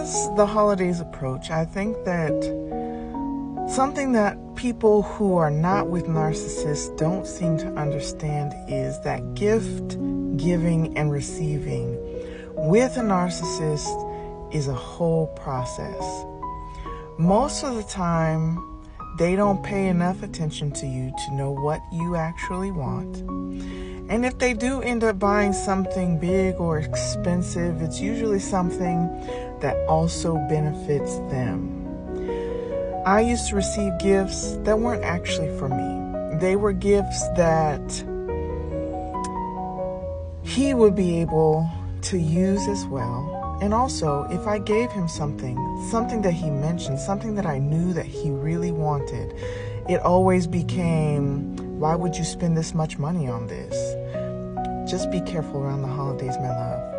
as the holidays approach, I think that something that people who are not with narcissists don't seem to understand is that gift giving and receiving with a narcissist is a whole process. Most of the time, they don't pay enough attention to you to know what you actually want. And if they do end up buying something big or expensive, it's usually something that also benefits them. I used to receive gifts that weren't actually for me. They were gifts that he would be able to use as well. And also, if I gave him something that he mentioned, something that I knew that he really wanted, it always became, why would you spend this much money on this? Just be careful around the holidays, my love.